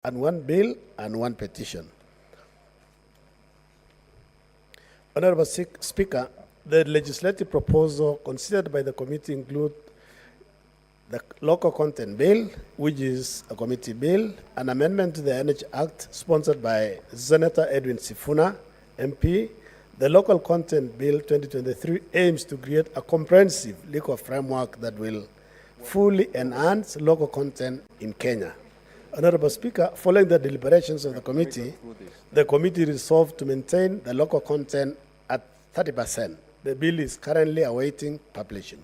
and one bill and one petition. Honorable Speaker, the legislative proposal considered by the committee include the local content bill, which is a committee bill, an amendment to the Energy Act sponsored by Senator Edwin Sifuna, MP. The local content bill 2023 aims to create a comprehensive legal framework that will fully enhance local content in Kenya. Honorable Speaker, following the deliberations of the committee resolved to maintain the local content at 30%. The bill is currently awaiting publishing.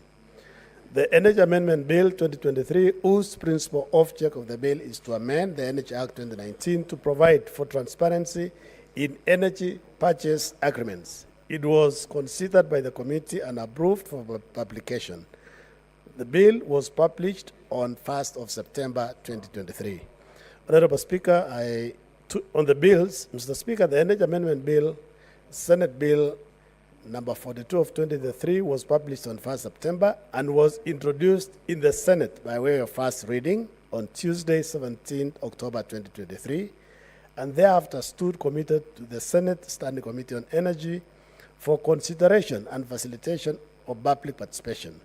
The Energy Amendment Bill 2023, whose principal object of the bill is to amend the Energy Act 2019 to provide for transparency in energy purchase agreements. It was considered by the committee and approved for publication. The bill was published on 1st of September 2023. Honorable Speaker, on the bills, Mr. Speaker, the Energy Amendment Bill, Senate Bill number 42 of 2023 was published on 1st September and was introduced in the Senate by way of first reading on Tuesday, 17th October 2023, and thereafter stood committed to the Senate Standing Committee on Energy for consideration and facilitation of public participation.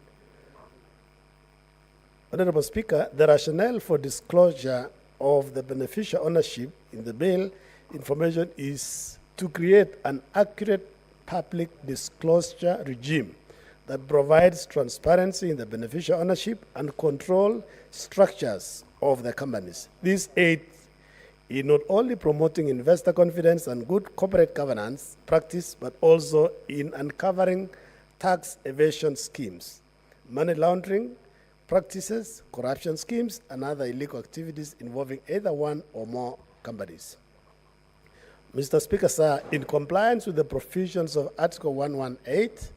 Honorable Speaker, the rationale for disclosure of the beneficial ownership in the bill information is to create an accurate public disclosure regime that provides transparency in the beneficial ownership and control structures of the companies. This aids in not only promoting investor confidence and good corporate governance practice, but also in uncovering tax evasion schemes, money laundering practices, corruption schemes, and other illegal activities involving either one or more companies. Mr. Speaker, sir, in compliance with the provisions of Article 118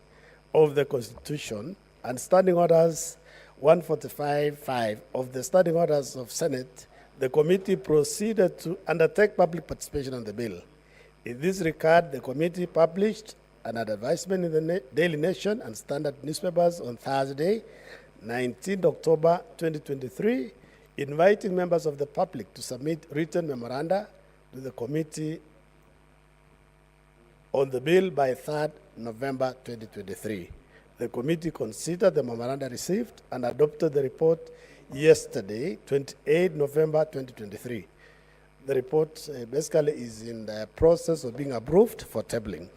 of the Constitution and Standing Orders 145.5 of the Standing Orders of Senate, the committee proceeded to undertake public participation on the bill. In this regard, the committee published an advertisement in the Daily Nation and Standard newspapers on Thursday, 19 October 2023, inviting members of the public to submit written memoranda to the committee on the bill by 3rd November 2023. The committee considered the memoranda received and adopted the report yesterday, 28 November 2023. The report basically is in the process of being approved for tabling.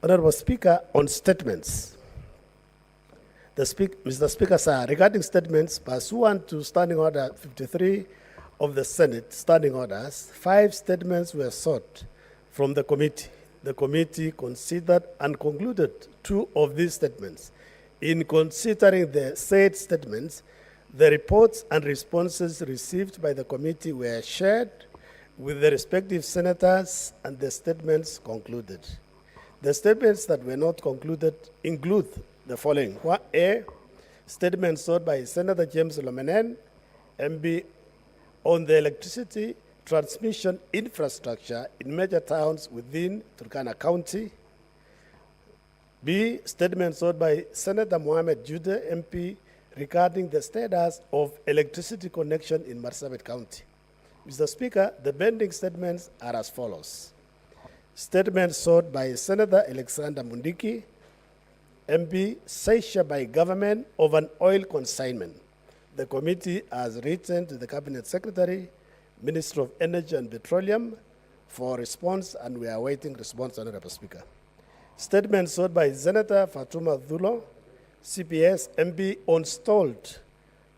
Honorable Speaker, on statements. Mr. Speaker, sir, regarding statements pursuant to Standing Order 53 of the Senate Standing Orders, 5 statements were sought from the committee. The committee considered and concluded 2 of these statements. In considering the said statements, the reports and responses received by the committee were shared with the respective senators, and the statements concluded. The statements that were not concluded include the following. A, statement sought by Senator James Lomenen, MB, on the electricity transmission infrastructure in major towns within Turkana County. B, statement sought by Senator Mohamed Jude, MP, regarding the status of electricity connection in Marsabit County. Mr. Speaker, the pending statements are as follows. Statement sought by Senator Alexander Mundiki, MP, seizure by government of an oil consignment. The committee has written to the Cabinet Secretary, Minister of Energy and Petroleum, for response, and we are awaiting response, Honorable Speaker. Statement sought by Senator Fatuma Dhulo, CPS, MP, on stalled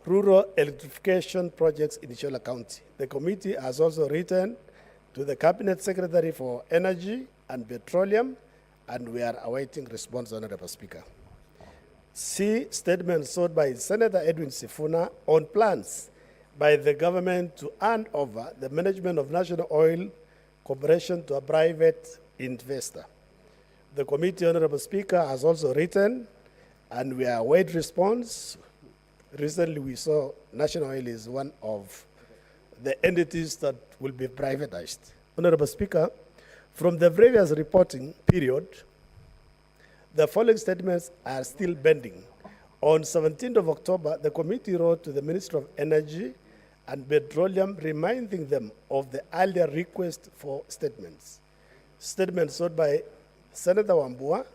rural electrification projects in Ishola County. The committee has also written to the Cabinet Secretary for Energy and Petroleum, and we are awaiting response, Honorable Speaker. C, statement sought by Senator Edwin Sifuna on plans by the government to hand over the management of National Oil Corporation to a private investor. The committee, Honorable Speaker, has also written, and we are awaiting response. Recently, we saw National Oil is one of the entities that will be privatized. Honorable Speaker, from the previous reporting period, the following statements are still pending. On 17th of October, the committee wrote to the Minister of Energy and Petroleum, reminding them of the earlier request for statements. Statement sought by Senator Wambua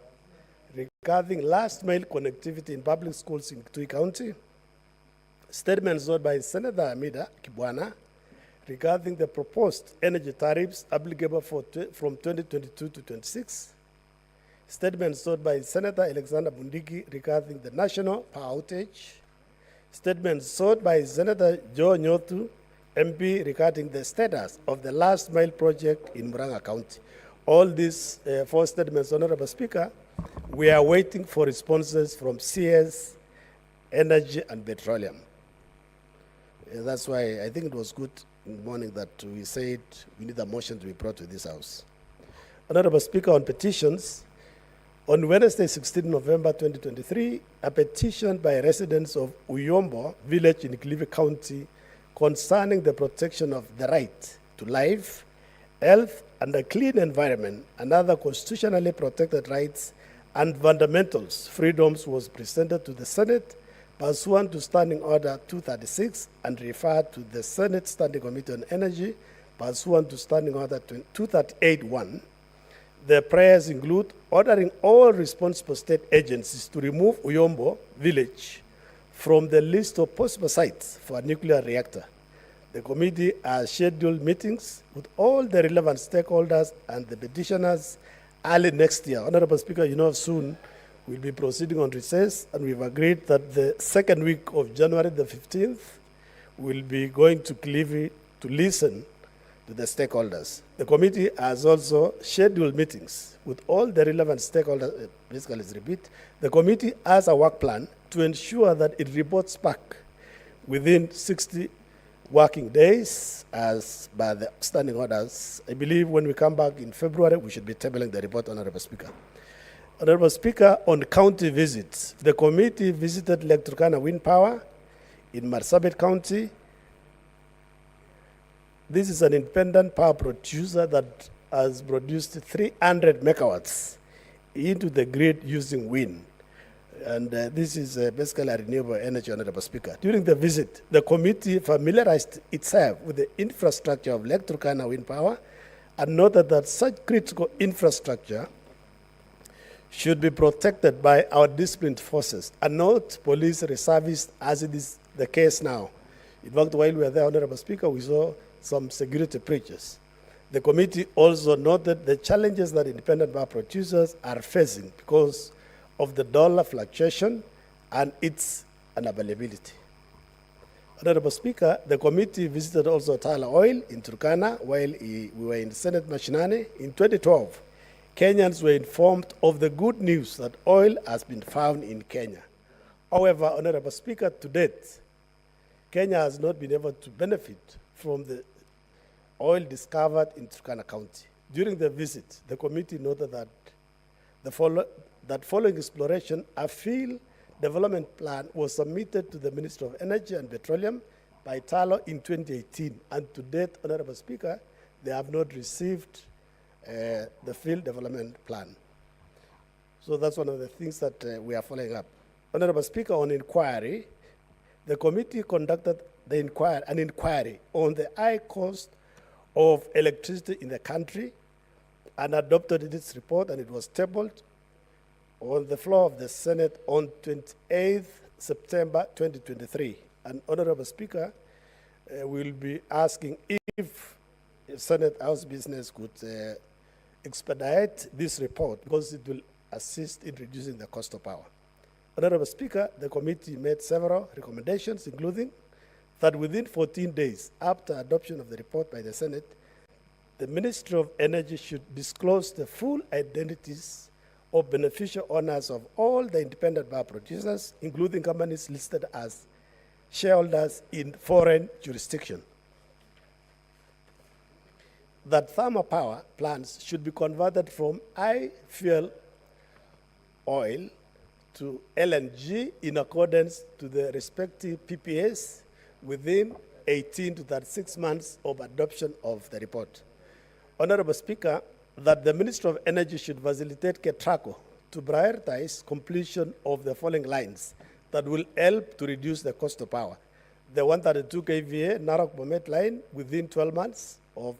regarding last mile connectivity in public schools in Kitui County. Statement sought by Senator Amida Kibwana regarding the proposed energy tariffs applicable from 2022 to 26. Statement sought by Senator Alexander Bundigi regarding the national power outage. Statement sought by Senator Joe Nyotu, MP, regarding the status of the last mile project in Murang'a County. All these four statements, Honorable Speaker, we are waiting for responses from CS, Energy, and Petroleum. That's why I think it was good in the morning that we said we need a motion to be brought to this House. Honorable Speaker, on petitions, on Wednesday, 16 November 2023, a petition by residents of Uyombo village in Kilifi County concerning the protection of the right to life, health, and a clean environment and other constitutionally protected rights and fundamentals freedoms was presented to the Senate pursuant to Standing Order 236 and referred to the Senate Standing Committee on Energy pursuant to Standing Order 238-1. The prayers include ordering all responsible state agencies to remove Uyombo village from the list of possible sites for a nuclear reactor. The committee has scheduled meetings with all the relevant stakeholders and the petitioners early next year. Honorable Speaker, you know soon we'll be proceeding on recess, and we've agreed that the second week of January the 15th, we'll be going to Kilifi to listen to the stakeholders. The committee has also scheduled meetings with all the relevant stakeholders. Basically, let's repeat. The committee has a work plan to ensure that it reports back within 60 working days as by the standing orders. I believe when we come back in February, we should be tabling the report, Honorable Speaker. Honorable Speaker, on county visits, the committee visited Lake Turkana Wind Power in Marsabit County. This is an independent power producer that has produced 300 megawatts into the grid using wind. And this is basically a renewable energy, Honorable Speaker. During the visit, the committee familiarized itself with the infrastructure of Lake Turkana Wind Power and noted that such critical infrastructure should be protected by our disciplined forces and not police reservists, as it is the case now. In fact, while we were there, Honorable Speaker, we saw some security breaches. The committee also noted the challenges that independent power producers are facing because of the dollar fluctuation and its unavailability. Honorable Speaker, the committee visited also Tala Oil in Turkana while we were in Senate Mashinani. In 2012, Kenyans were informed of the good news that oil has been found in Kenya. However, Honorable Speaker, to date, Kenya has not been able to benefit from the oil discovered in Turkana County. During the visit, the committee noted that following exploration, a field development plan was submitted to the Ministry of Energy and Petroleum by Talo in 2018. And to date, Honorable Speaker, they have not received the field development plan. So that's one of the things that we are following up. Honorable Speaker, on inquiry, the committee conducted an inquiry on the high cost of electricity in the country and adopted its report, and it was tabled on the floor of the Senate on 28th September 2023. And Honorable Speaker, we'll be asking if Senate House Business could expedite this report because it will assist in reducing the cost of power. Honorable Speaker, the committee made several recommendations, including that within 14 days after adoption of the report by the Senate, the Ministry of Energy should disclose the full identities of beneficial owners of all the independent power producers, including companies listed as shareholders in foreign jurisdiction. That thermal power plants should be converted from high fuel oil to LNG in accordance to the respective PPAs within 18 to 36 months of adoption of the report. Honorable Speaker, that the Ministry of Energy should facilitate KETRACO to prioritize completion of the following lines that will help to reduce the cost of power. the 132 kVA Narok-Bomet line within 12 months of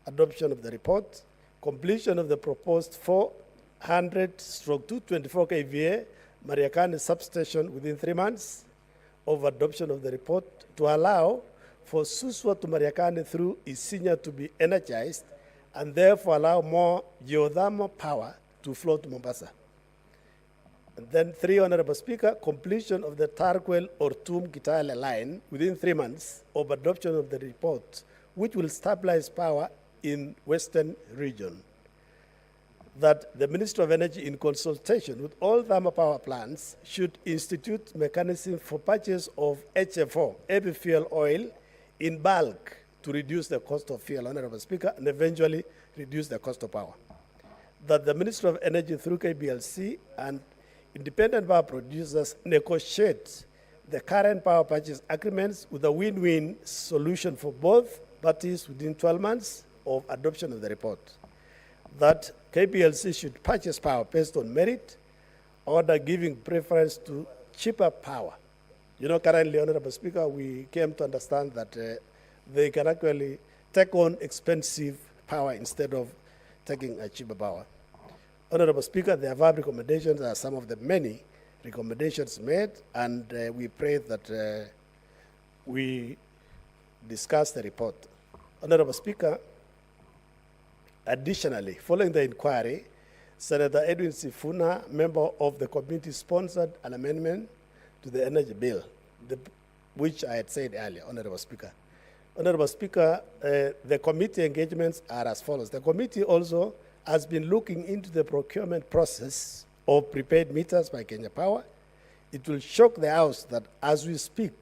adoption of the report, completion of the proposed 400/224 kVA Mariakani substation within 3 months of adoption of the report to allow for Suswa to Mariakani through Isinya to be energized and therefore allow more geothermal power to flow to Mombasa. And then 3, Honorable Speaker, completion of the Tarkwel or Tum Kitale line within 3 months of adoption of the report, which will stabilize power in Western region. That the Minister of Energy, in consultation with all thermal power plants, should institute mechanism for purchase of HFO, heavy fuel oil, in bulk to reduce the cost of fuel, Honorable Speaker, and eventually reduce the cost of power. That the Minister of Energy through KBLC and independent power producers negotiate the current power purchase agreements with a win-win solution for both parties within 12 months of adoption of the report. That KPLC should purchase power based on merit, order giving preference to cheaper power. You know, currently, Honorable Speaker, we came to understand that they can actually take on expensive power instead of taking a cheaper power. Honorable Speaker, the above recommendations are some of the many recommendations made, and we pray that we discuss the report. Honorable Speaker, additionally, following the inquiry, Senator Edwin Sifuna, member of the committee, sponsored an amendment to the energy bill, which I had said earlier, Honorable Speaker. Honorable Speaker, the committee engagements are as follows. The committee also has been looking into the procurement process of prepaid meters by Kenya Power. It will shock the House that as we speak,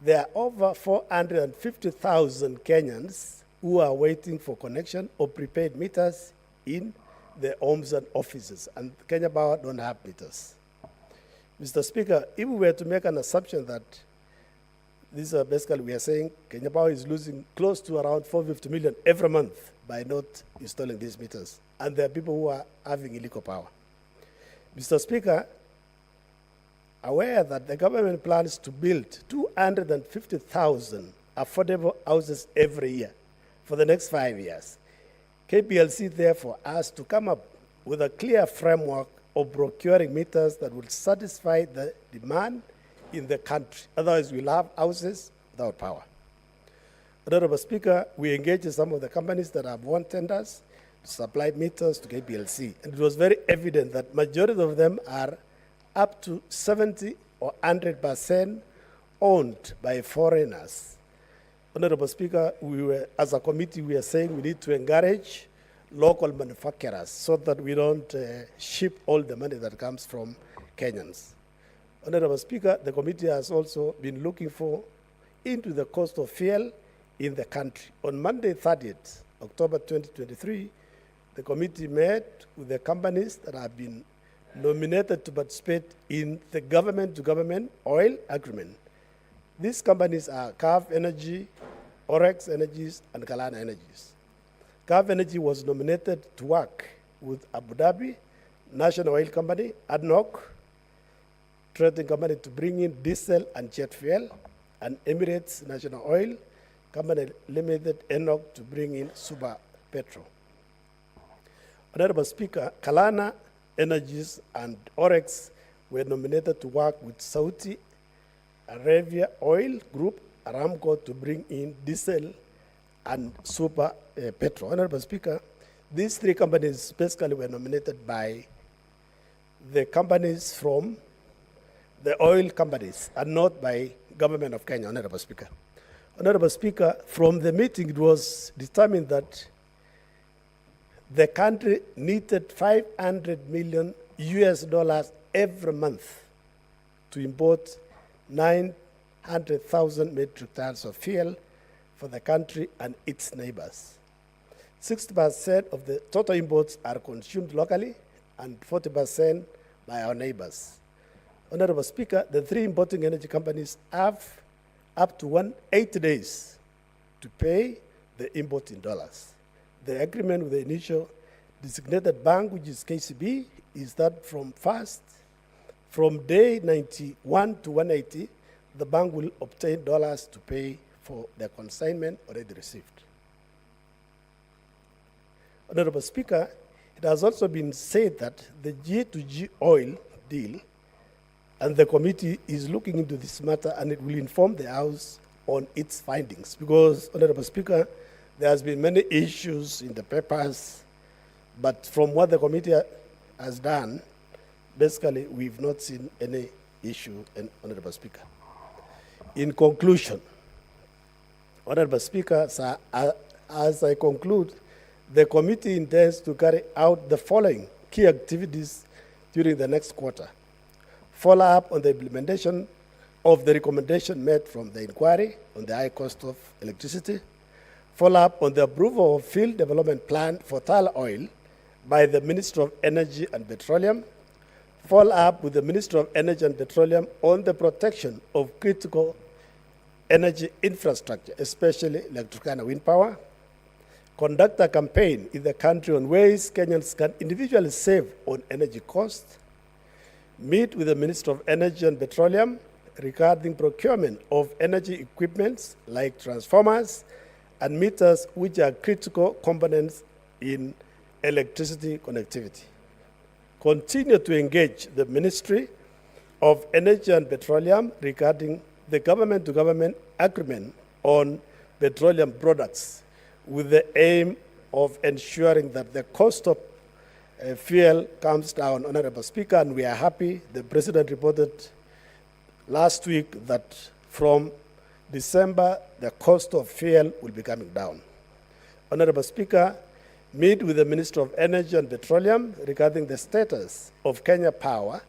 there are over 450,000 Kenyans who are waiting for connection of prepaid meters in the homes and offices, and Kenya Power don't have meters. Mr. Speaker, if we were to make an assumption that this is basically we are saying Kenya Power is losing close to around 450 million every month by not installing these meters, and there are people who are having illegal power. Mr. Speaker, aware that the government plans to build 250,000 affordable houses every year for the next 5 years, KPLC therefore has to come up with a clear framework of procuring meters that will satisfy the demand in the country. Otherwise, we'll have houses without power. Honorable Speaker, we engaged in some of the companies that have won tenders to supply meters to KPLC, and it was very evident that majority of them are up to 70 or 100% owned by foreigners. Honorable Speaker, as a committee, we are saying we need to encourage local manufacturers so that we don't ship all the money that comes from Kenyans. Honorable Speaker, the committee has also been looking into the cost of fuel in the country. On Monday, 30th October 2023, the committee met with the companies that have been nominated to participate in the government-to-government oil agreement. These companies are CAF Energy, Orex Energies, and Kalana Energies. CAF Energy was nominated to work with Abu Dhabi National Oil Company, ADNOC Trading Company, to bring in diesel and jet fuel, and Emirates National Oil Company Limited, ENOC, to bring in super petrol. Honorable Speaker, Kalana Energies and Orex were nominated to work with Saudi Arabia Oil Group, Aramco, to bring in diesel and super petrol. Honorable Speaker, these three companies basically were nominated by the companies from the oil companies and not by government of Kenya, Honorable Speaker. Honorable Speaker, from the meeting it was determined that the country needed $500 million every month to import 900,000 metric tons of fuel for the country and its neighbors. 60% of the total imports are consumed locally and 40% by our neighbors. Honorable Speaker, the three importing energy companies have up to 180 days to pay the import in dollars. The agreement with the initial designated bank, which is KCB, is that from day 91 to 180, the bank will obtain dollars to pay for the consignment already received. Honorable Speaker, it has also been said that the G2G oil deal and the committee is looking into this matter and it will inform the House on its findings because, Honorable Speaker, there has been many issues in the papers, but from what the committee has done, basically we've not seen any issue, Honorable Speaker. In conclusion, Honorable Speaker, sir, as I conclude, the committee intends to carry out the following key activities during the next quarter. Follow up on the implementation of the recommendation made from the inquiry on the high cost of electricity. Follow up on the approval of field development plan for tall oil by the Minister of Energy and Petroleum. Follow up with the Minister of Energy and Petroleum on the protection of critical energy infrastructure, especially electrical and wind power. Conduct a campaign in the country on ways Kenyans can individually save on energy costs. Meet with the Minister of Energy and Petroleum regarding procurement of energy equipments like transformers and meters, which are critical components in electricity connectivity. Continue to engage the Ministry of Energy and Petroleum regarding the government-to-government agreement on petroleum products with the aim of ensuring that the cost of fuel comes down, Honorable Speaker, and we are happy. The President reported last week that from December, the cost of fuel will be coming down. Honorable Speaker, meet with the Minister of Energy and Petroleum regarding the status of Kenya Power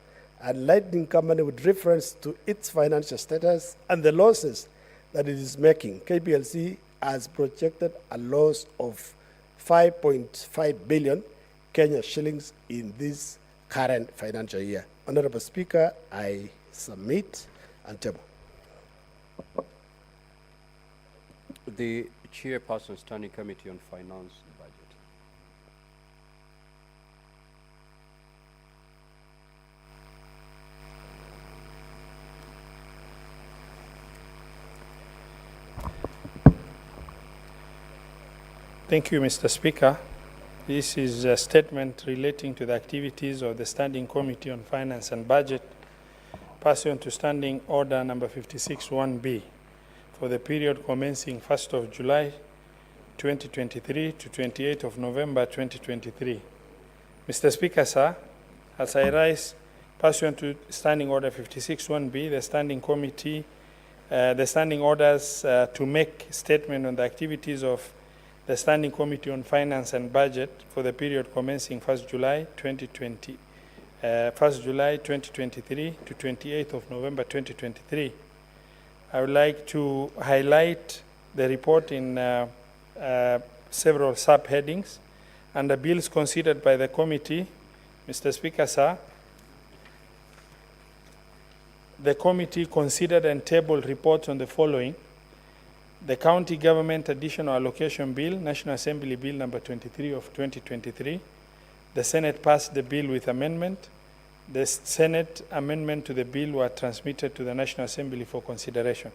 and Lighting Company with reference to its financial status and the losses that it is making. KPLC has projected a loss of 5.5 billion Kenya shillings in this current financial year. Honorable Speaker, I submit and table. The Chairperson, Standing Committee on Finance and Budget. Thank you, Mr. Speaker. This is a statement relating to the activities of the Standing Committee on Finance and Budget pursuant to Standing Order number 56-1B for the period commencing 1st of July 2023 to 28th of November 2023. Mr. Speaker, sir, as I rise pursuant to Standing Order 56-1B, the Standing Committee, the Standing Orders to make statement on the activities of the Standing Committee on Finance and Budget for the period commencing 1st July 2023 to 28th of November 2023. I would like to highlight the report in several subheadings and the bills considered by the committee. Mr. Speaker, sir, the committee considered and tabled reports on the following: the County Government Additional Allocation Bill, National Assembly Bill number 23 of 2023. The Senate passed the bill with amendment. The Senate amendment to the bill were transmitted to the National Assembly for consideration.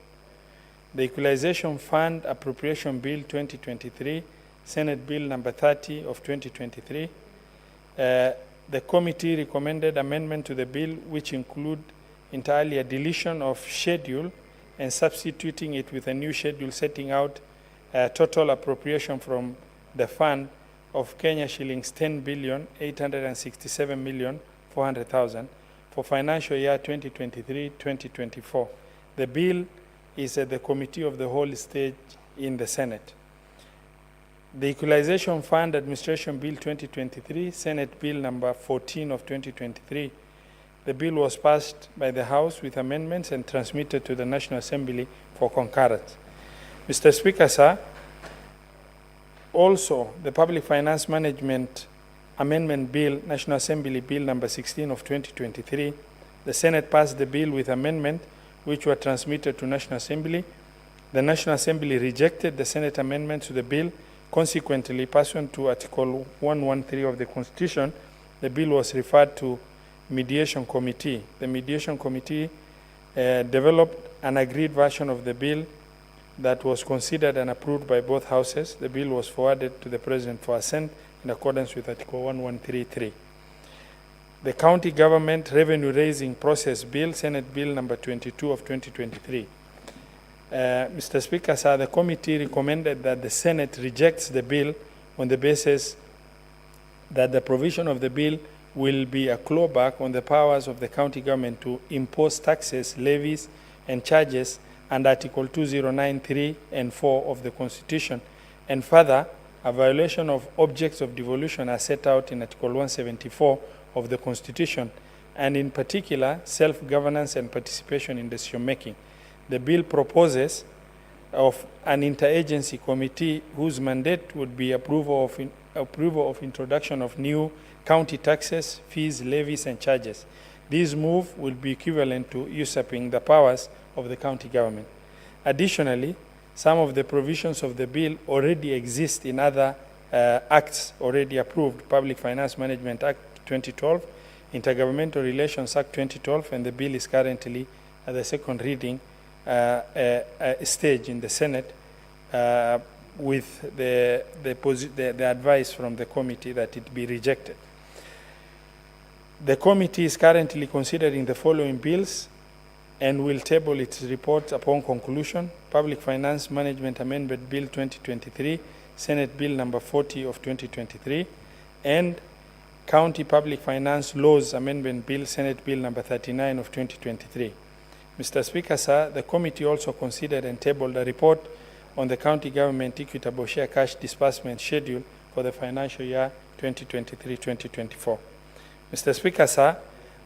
The Equalization Fund Appropriation Bill 2023, Senate Bill number 30 of 2023. The committee recommended amendment to the bill, which include entirely a deletion of schedule and substituting it with a new schedule setting out a total appropriation from the fund of Kenya shillings 10,867,400,000 for financial year 2023-2024. The bill is at the Committee of the Whole stage in the Senate. The Equalization Fund Administration Bill 2023, Senate Bill number 14 of 2023. The bill was passed by the House with amendments and transmitted to the National Assembly for concurrence. Mr. Speaker, sir, also the Public Finance Management Amendment Bill, National Assembly Bill number 16 of 2023, the Senate passed the bill with amendment, which were transmitted to National Assembly. The National Assembly rejected the Senate amendments to the bill. Consequently, pursuant to Article 113 of the Constitution, the bill was referred to Mediation Committee. The Mediation Committee developed an agreed version of the bill that was considered and approved by both houses. The bill was forwarded to the President for assent in accordance with Article 1133. The County Government Revenue Raising Process Bill, Senate Bill number 22 of 2023. Mr. Speaker, sir, the committee recommended that the Senate rejects the bill on the basis that the provision of the bill will be a clawback on the powers of the county government to impose taxes, levies, and charges under Article 2093 and 4 of the Constitution, and further, a violation of objects of devolution as set out in Article 174 of the Constitution, and in particular, self-governance and participation in decision-making. The bill proposes of an interagency committee whose mandate would be approval of introduction of new county taxes, fees, levies, and charges. This move will be equivalent to usurping the powers of the county government. Additionally, some of the provisions of the bill already exist in other acts already approved, Public Finance Management Act 2012, Intergovernmental Relations Act 2012, and the bill is currently at the second reading stage in the Senate with the advice from the committee that it be rejected. The committee is currently considering the following bills and will table its report upon conclusion: Public Finance Management Amendment Bill 2023, Senate Bill number 40 of 2023, and County Public Finance Laws Amendment Bill, Senate Bill number 39 of 2023. Mr. Speaker, sir, the committee also considered and tabled a report on the county government equitable share cash disbursement schedule for the financial year 2023-2024. Mr. Speaker, sir,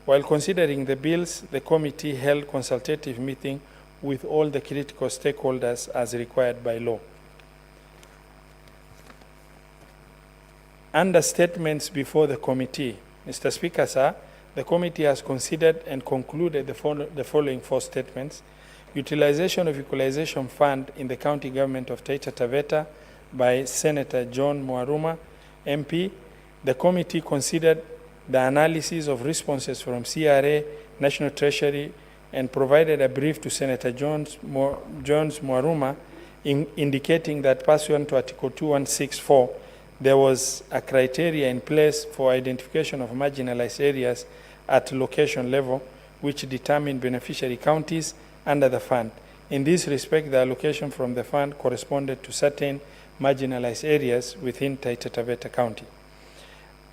while considering the bills, the committee held consultative meeting with all the critical stakeholders as required by law. Under statements before the committee, Mr. Speaker, sir, the committee has considered and concluded the following four statements. Utilization of Equalization Fund in the County Government of Taita Taveta by Senator John Mwaruma, MP. The committee considered the analysis of responses from CRA, National Treasury, and provided a brief to Senator Jones Mwaruma indicating that pursuant to Article 2164, there was a criteria in place for identification of marginalized areas at location level, which determined beneficiary counties under the fund. In this respect, the allocation from the fund corresponded to certain marginalized areas within Taita Taveta County.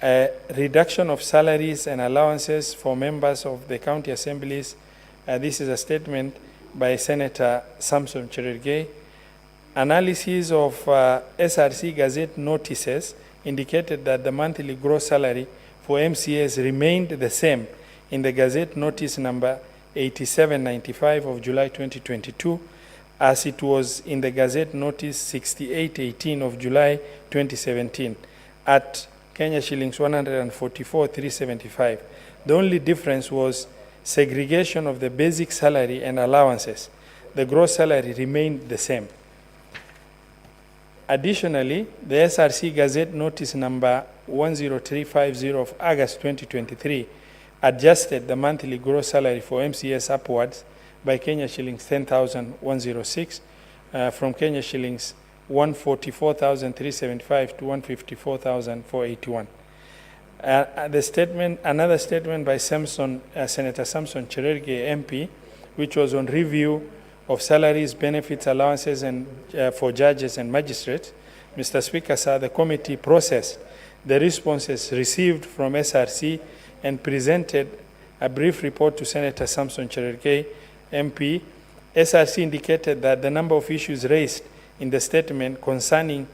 A reduction of salaries and allowances for members of the county assemblies. This is a statement by Senator Samson Cherargei. Analysis of SRC Gazette notices indicated that the monthly gross salary for MCAs remained the same in the Gazette notice number 8795 of July 2022 as it was in the Gazette notice 6818 of July 2017 at Kenya shillings 144,375. The only difference was segregation of the basic salary and allowances. The gross salary remained the same. Additionally, the SRC Gazette notice number 10350 of August 2023 adjusted the monthly gross salary for MCS upwards by Kenya shillings 10,106 from Kenya shillings 144,375 to 154,481. Another statement by Senator Samson Cherargei, MP, which was on review of salaries, benefits, allowances, and for judges and magistrates. Mr. Speaker, sir, the committee processed the responses received from SRC and presented a brief report to Senator Samson Cherargei, MP. SRC indicated that the number of issues raised in the statement concerning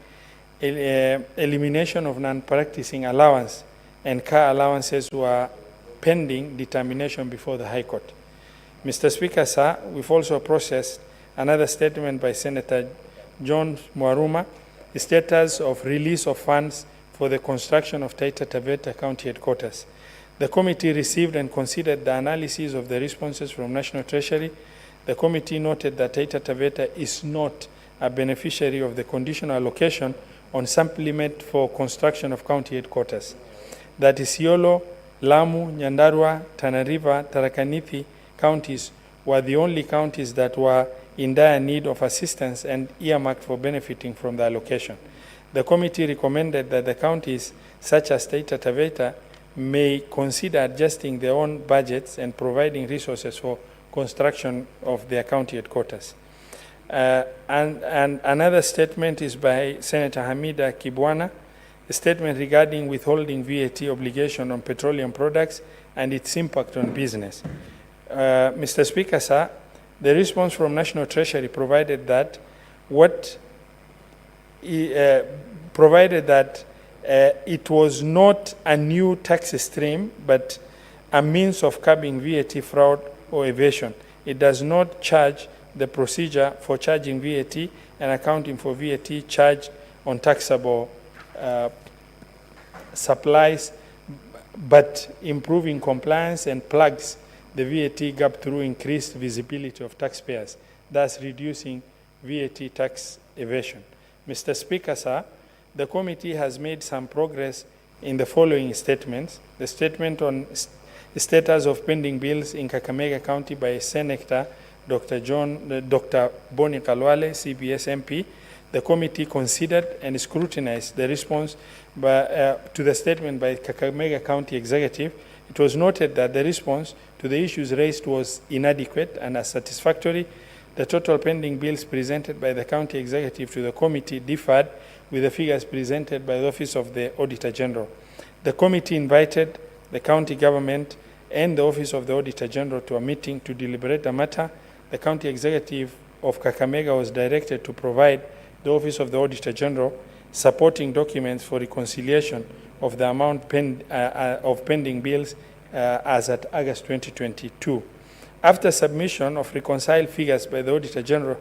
elimination of non-practicing allowance and car allowances were pending determination before the High Court. Mr. Speaker, sir, we've also processed another statement by Senator John Mwaruma, the status of release of funds for the construction of Taita Taveta County Headquarters. The committee received and considered the analysis of the responses from National Treasury. The committee noted that Taita Taveta is not a beneficiary of the conditional allocation on supplement for construction of county headquarters. That Isiolo, Lamu, Nyandarua, Tana River, Tharaka Nithi counties were the only counties that were in dire need of assistance and earmarked for benefiting from the allocation. The committee recommended that the counties, such as Taita Taveta, may consider adjusting their own budgets and providing resources for construction of their county headquarters. And another statement is by Senator Hamida Kibwana, a statement regarding withholding VAT obligation on petroleum products and its impact on business. Mr. Speaker, sir, the response from National Treasury provided that it was not a new tax stream, but a means of curbing VAT fraud or evasion. It does not charge the procedure for charging VAT and accounting for VAT charged on taxable supplies, but improving compliance and plugs the VAT gap through increased visibility of taxpayers, thus reducing VAT tax evasion. Mr. Speaker, sir, the committee has made some progress in the following statements. The statement on status of pending bills in Kakamega County by Senator Dr. Boni Kalwale, CBS MP. The committee considered and scrutinized the response to the statement by Kakamega County Executive. It was noted that the response to the issues raised was inadequate and unsatisfactory. The total pending bills presented by the County Executive to the committee differed with the figures presented by the Office of the Auditor General. The committee invited the county government and the Office of the Auditor General to a meeting to deliberate the matter. The County Executive of Kakamega was directed to provide the Office of the Auditor General supporting documents for reconciliation of the amount of pending bills as at August 2022. After submission of reconciled figures by the Auditor General,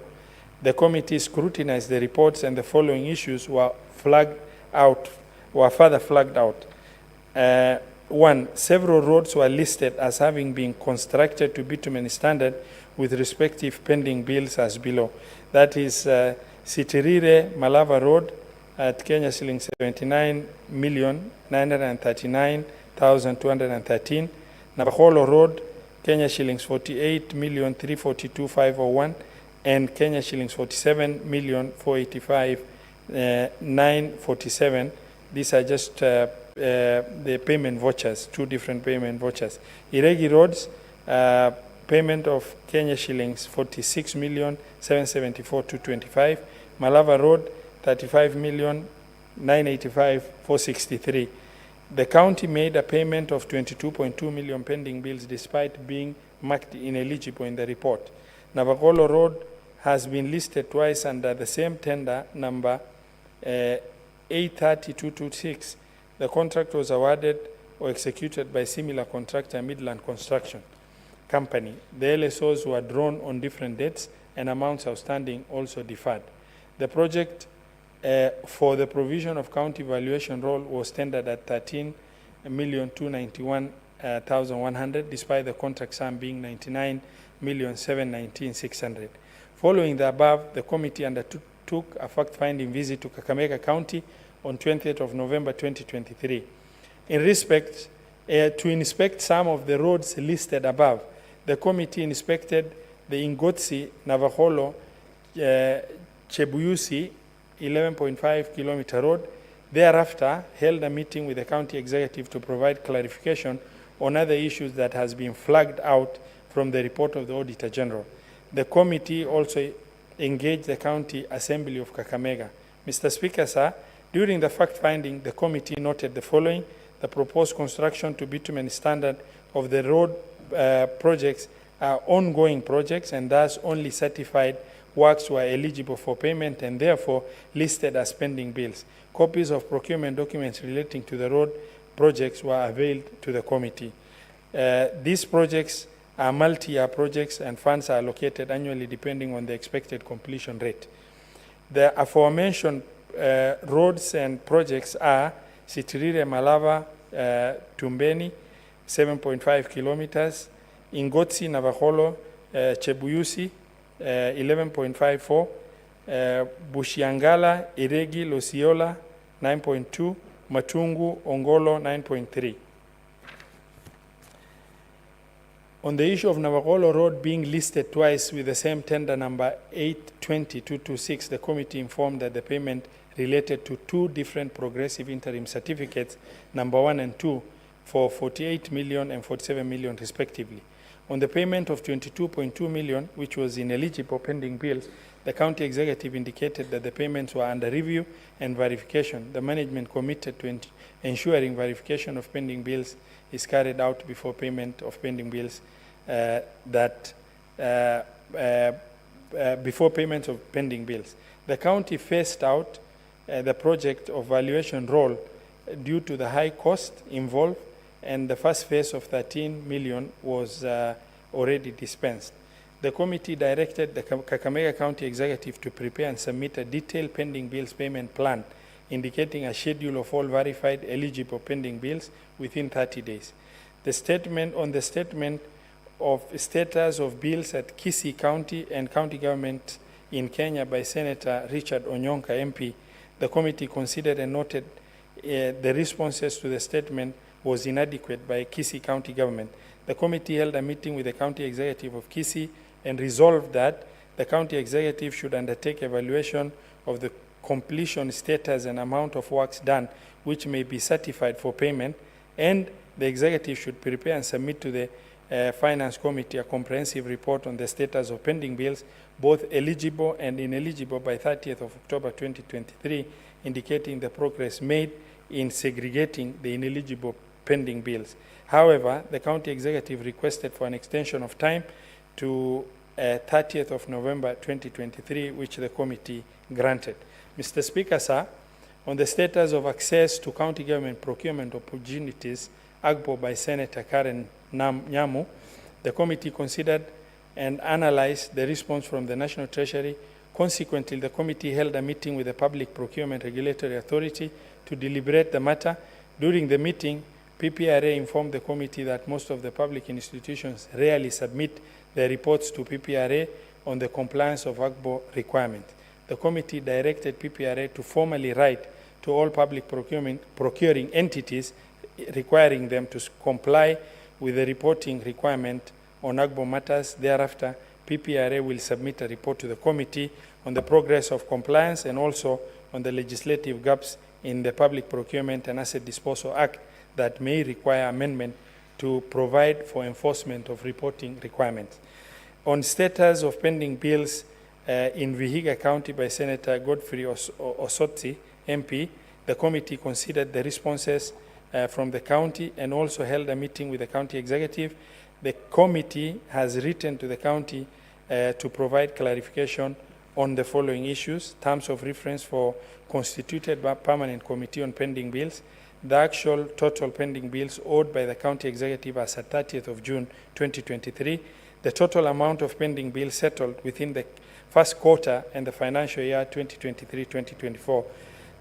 the committee scrutinized the reports and the following issues were further flagged out. 1. Several roads were listed as having been constructed to bitumen standard with respective pending bills as below. That is Sitirire Malava Road at Kenya shillings 79,939,213. Nabaholo Road, Kenya shillings 48,342,501, and Kenya shillings 47,485,947. These are just the payment vouchers, two different payment vouchers. Iregi Roads, payment of Kenya shillings 46,774,225. Malava Road, 35,985,463. The county made a payment of 22.2 million pending bills despite being marked ineligible in the report. Navagolo Road has been listed twice under the same tender number 830226. The contract was awarded or executed by similar contractor Midland Construction Company. The LSOs were drawn on different dates and amounts outstanding also deferred. The project for the provision of county valuation roll was tendered at 13,291,100 despite the contract sum being 99,719,600. Following the above, the committee undertook a fact-finding visit to Kakamega County on 20th of November 2023. In respect to inspect some of the roads listed above, the committee inspected the Ingotsi Navaholo Chebuyusi 11.5 kilometer road. Thereafter, held a meeting with the county executive to provide clarification on other issues that has been flagged out from the report of the Auditor General. The committee also engaged the County Assembly of Kakamega. Mr. Speaker, sir, during the fact-finding, the committee noted the following: the proposed construction to bitumen standard of the road projects are ongoing projects, and thus only certified works were eligible for payment and therefore listed as pending bills. Copies of procurement documents relating to the road projects were availed to the committee. These projects are multi-year projects and funds are allocated annually depending on the expected completion rate. The aforementioned roads and projects are Sitirire Malava Tumbeni, 7.5 kilometers, Ingotsi Navaholo Chebuyusi, 11.54, Bushiangala Iregi Losiola, 9.2, Matungu Ongolo, 9.3. On the issue of Navagolo Road being listed twice with the same tender number 820-226, the committee informed that the payment related to two different progressive interim certificates, number 1 and 2, for 48 million and 47 million respectively. On the payment of 22.2 million, which was ineligible pending bills, the county executive indicated that the payments were under review and verification. The management committed to ensuring verification of pending bills is carried out before payment of pending bills before payment of pending bills. The county phased out the project of valuation role due to the high cost involved, and the first phase of 13 million was already dispensed. The committee directed the Kakamega County Executive to prepare and submit a detailed pending bills payment plan indicating a schedule of all verified eligible pending bills within 30 days. The statement of status of bills at Kisii County and county government in Kenya by Senator Richard Onyonka MP, the committee considered and noted the responses to the statement was inadequate by Kisii County government. The committee held a meeting with the county executive of Kisii and resolved that the county executive should undertake evaluation of the completion status and amount of works done which may be certified for payment, and the executive should prepare and submit to the Finance Committee a comprehensive report on the status of pending bills, both eligible and ineligible, by 30th of October 2023, indicating the progress made in segregating the ineligible pending bills. However, the county executive requested for an extension of time to 30th of November 2023, which the committee granted. Mr. Speaker, sir, on the status of access to county government procurement opportunities, AGBO by Senator Karen Nyamu, the committee considered and analyzed the response from the National Treasury. Consequently, the committee held a meeting with the Public Procurement Regulatory Authority to deliberate the matter. During the meeting, PPRA informed the committee that most of the public institutions rarely submit their reports to PPRA on the compliance of AGBO requirements. The committee directed PPRA to formally write to all public procuring entities requiring them to comply with the reporting requirement on AGBO matters. Thereafter, PPRA will submit a report to the committee on the progress of compliance and also on the legislative gaps in the Public Procurement and Asset Disposal Act that may require amendment to provide for enforcement of reporting requirements. On status of pending bills in Vihiga County by Senator Godfrey Osotsi, MP, the committee considered the responses from the county and also held a meeting with the county executive. The committee has written to the county to provide clarification on the following issues: terms of reference for constituted permanent committee on pending bills, the actual total pending bills owed by the county executive as at 30th of June 2023, the total amount of pending bills settled within the first quarter and the financial year 2023-2024,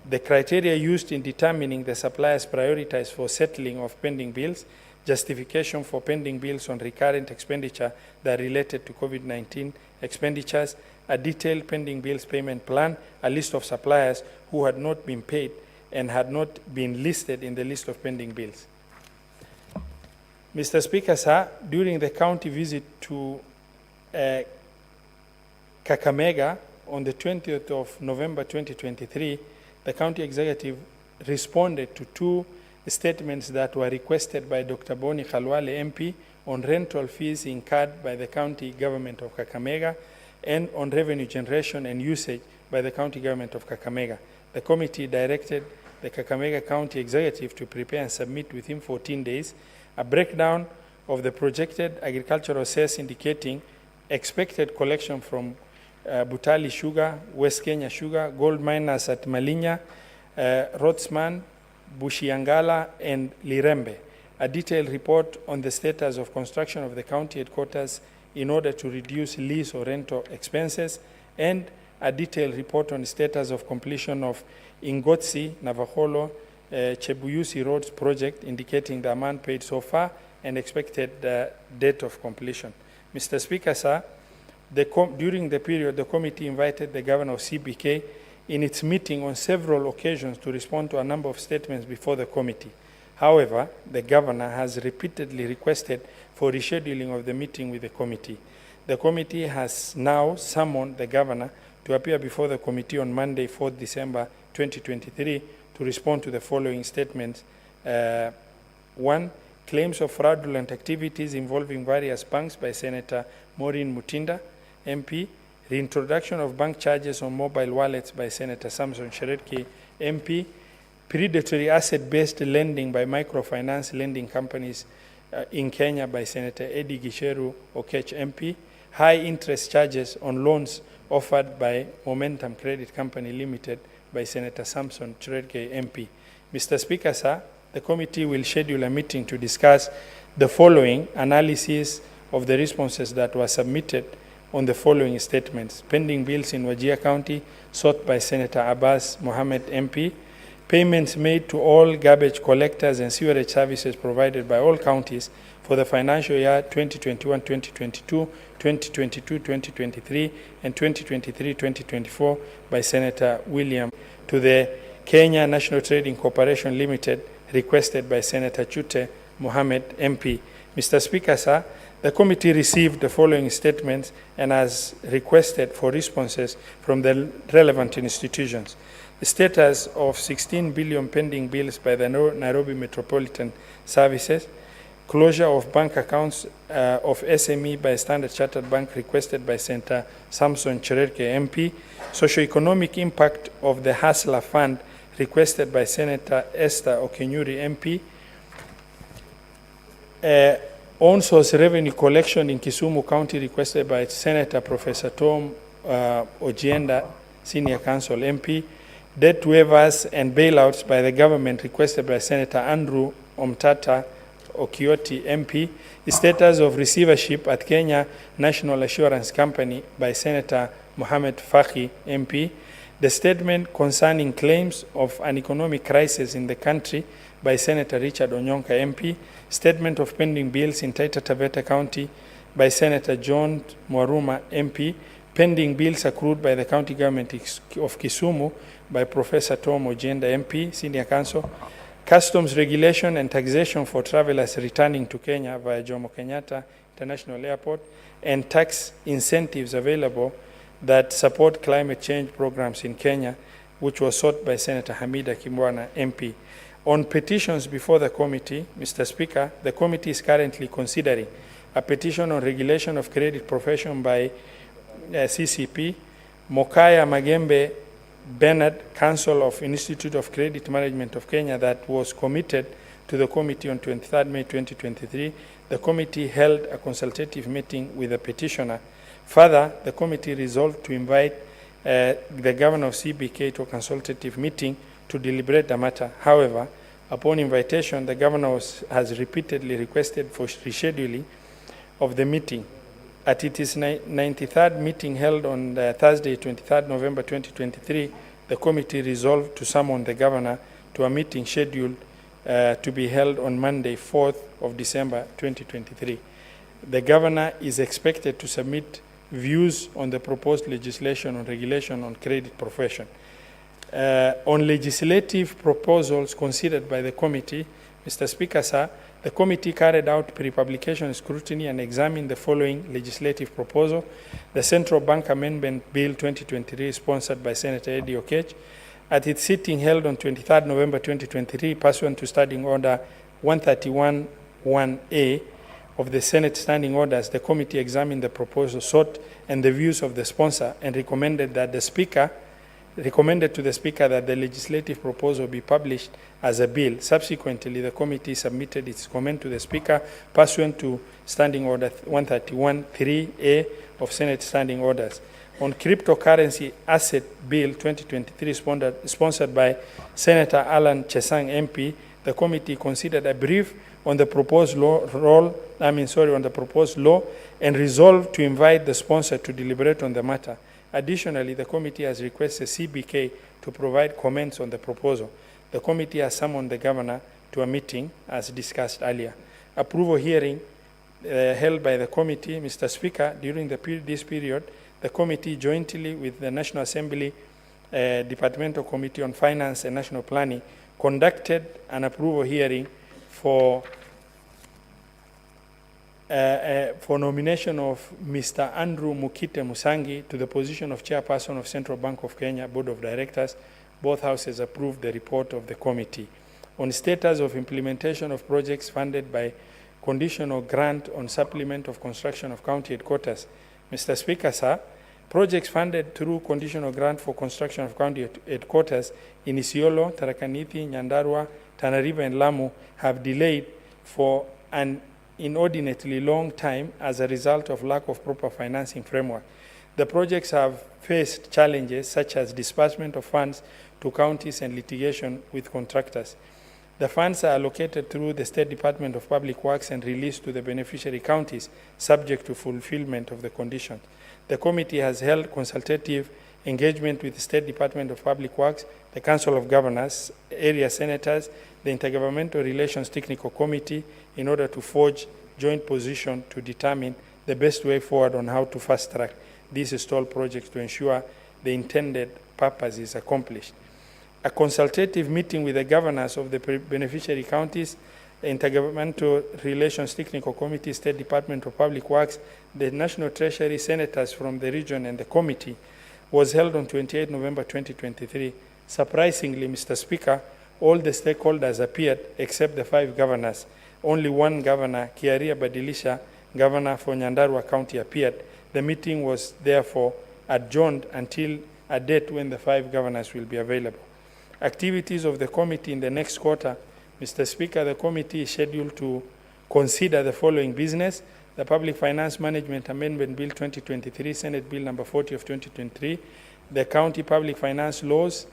the criteria used in determining the suppliers prioritized for settling of pending bills, justification for pending bills on recurrent expenditure that are related to COVID-19 expenditures, a detailed pending bills payment plan, a list of suppliers who had not been paid and had not been listed in the list of pending bills. Mr. Speaker, sir, during the county visit to Kakamega on the 20th of November 2023, the county executive responded to two statements that were requested by Dr. Boni Khalwale MP on rental fees incurred by the county government of Kakamega and on revenue generation and usage by the county government of Kakamega. The committee directed the Kakamega County Executive to prepare and submit within 14 days a breakdown of the projected agricultural sales indicating expected collection from Butali Sugar, West Kenya Sugar, gold miners at Malinya, Rotsman, Bushiangala, and Lirembe. A detailed report on the status of construction of the county headquarters in order to reduce lease or rental expenses, and a detailed report on the status of completion of Ingotsi, Navaholo, Chebuyusi Roads project indicating the amount paid so far and expected date of completion. Mr. Speaker, sir, during the period, the committee invited the governor of CBK in its meeting on several occasions to respond to a number of statements before the committee. However, the governor has repeatedly requested for rescheduling of the meeting with the committee. The committee has now summoned the governor to appear before the committee on Monday, 4th December 2023, to respond to the following statements. 1. Claims of fraudulent activities involving various banks by Senator Maureen Mutinda, MP. Reintroduction of bank charges on mobile wallets by Senator Samson Cherargei, MP. Predatory asset-based lending by microfinance lending companies in Kenya by Senator Eddie Gicheru Okech, MP. High interest charges on loans offered by Momentum Credit Company Limited by Senator Samson Cherargei, MP. Mr. Speaker, sir, the committee will schedule a meeting to discuss the following analysis of the responses that were submitted on the following statements. Pending bills in Wajir County sought by Senator Abbas Mohammed, MP. Payments made to all garbage collectors and sewerage services provided by all counties for the financial year 2021-2022, 2022-2023, and 2023-2024 by Senator William to the Kenya National Trading Corporation Limited, requested by Senator Chute Mohammed, MP. Mr. Speaker, sir, the committee received the following statements and has requested for responses from the relevant institutions. The status of 16 billion pending bills by the Nairobi Metropolitan Services, closure of bank accounts of SME by Standard Chartered Bank requested by Senator Samson Cherargei, MP, socioeconomic impact of the Hustler Fund requested by Senator Esther Okenyuri, MP, own source revenue collection in Kisumu County requested by Senator Professor Tom Ojienda, Senior Counsel, MP, debt waivers and bailouts by the government requested by Senator Andrew Omtata Okioti, MP, status of receivership at Kenya National Assurance Company by Senator Mohamed Fakhi, MP, the statement concerning claims of an economic crisis in the country by Senator Richard Onyonka, MP, statement of pending bills in Taita Taveta County by Senator John Mwaruma, MP, pending bills accrued by the county government of Kisumu by Professor Tom Ojienda, MP, Senior Counsel, customs regulation and taxation for travelers returning to Kenya via Jomo Kenyatta International Airport, and tax incentives available that support climate change programs in Kenya, which was sought by Senator Hamida Kimbwana, MP. On petitions before the committee, Mr. Speaker, the committee is currently considering a petition on regulation of credit profession by CCP, Mokaya Magembe Bernard, Council of Institute of Credit Management of Kenya, that was committed to the committee on 23rd May 2023. The committee held a consultative meeting with the petitioner. Further, the committee resolved to invite the governor of CBK to a consultative meeting to deliberate the matter. However, upon invitation, the governor has repeatedly requested for rescheduling of the meeting. At its 93rd meeting held on Thursday, 23rd November 2023, the committee resolved to summon the governor to a meeting scheduled to be held on Monday, 4th of December 2023. The governor is expected to submit views on the proposed legislation on regulation on credit profession. On legislative proposals considered by the committee, Mr. Speaker, sir, the committee carried out pre-publication scrutiny and examined the following legislative proposal: the Central Bank Amendment Bill 2023, sponsored by Senator Eddie Okech. At its sitting held on 23rd November 2023, pursuant to Standing Order 131-1A of the Senate Standing Orders, the committee examined the proposal sought and the views of the sponsor and recommended to the Speaker that the legislative proposal be published as a bill. Subsequently, the committee submitted its comment to the Speaker pursuant to Standing Order 131-3A of Senate Standing Orders. On Cryptocurrency Asset Bill 2023, sponsored by Senator Alan Chesang, MP, the committee considered a brief on the proposed law and resolved to invite the sponsor to deliberate on the matter. Additionally, the committee has requested CBK to provide comments on the proposal. The committee has summoned the governor to a meeting, as discussed earlier. Approval hearing held by the committee. Mr. Speaker, during this period, the committee, jointly with the National Assembly Departmental Committee on Finance and National Planning, conducted an approval hearing for nomination of Mr. Andrew Mukite Musangi to the position of Chairperson of Central Bank of Kenya Board of Directors. Both houses approved the report of the committee. On status of implementation of projects funded by conditional grant on supplement of construction of county headquarters. Mr. Speaker, sir, projects funded through conditional grant for construction of county headquarters in Isiolo, Tharaka Nithi, Nyandarua, Tana River, and Lamu have delayed for an inordinately long time as a result of lack of proper financing framework. The projects have faced challenges such as disbursement of funds to counties and litigation with contractors. The funds are allocated through the State Department of Public Works and released to the beneficiary counties subject to fulfillment of the conditions. The committee has held consultative engagement with the State Department of Public Works, the Council of Governors, area senators, the Intergovernmental Relations Technical Committee in order to forge joint position to determine the best way forward on how to fast-track these stalled projects to ensure the intended purpose is accomplished. A consultative meeting with the governors of the beneficiary counties, Intergovernmental Relations Technical Committee, State Department of Public Works, the National Treasury, senators from the region, and the committee was held on 28 November 2023. Surprisingly, Mr. Speaker, all the stakeholders appeared except the 5 governors. Only one governor, Kiaria Badilisha, governor for Nyandarua County, appeared. The meeting was therefore adjourned until a date when the 5 governors will be available. Activities of the committee in the next quarter. Mr. Speaker, the committee is scheduled to consider the following business: the Public Finance Management Amendment Bill 2023, Senate Bill number 40 of 2023, the County Public Finance Laws,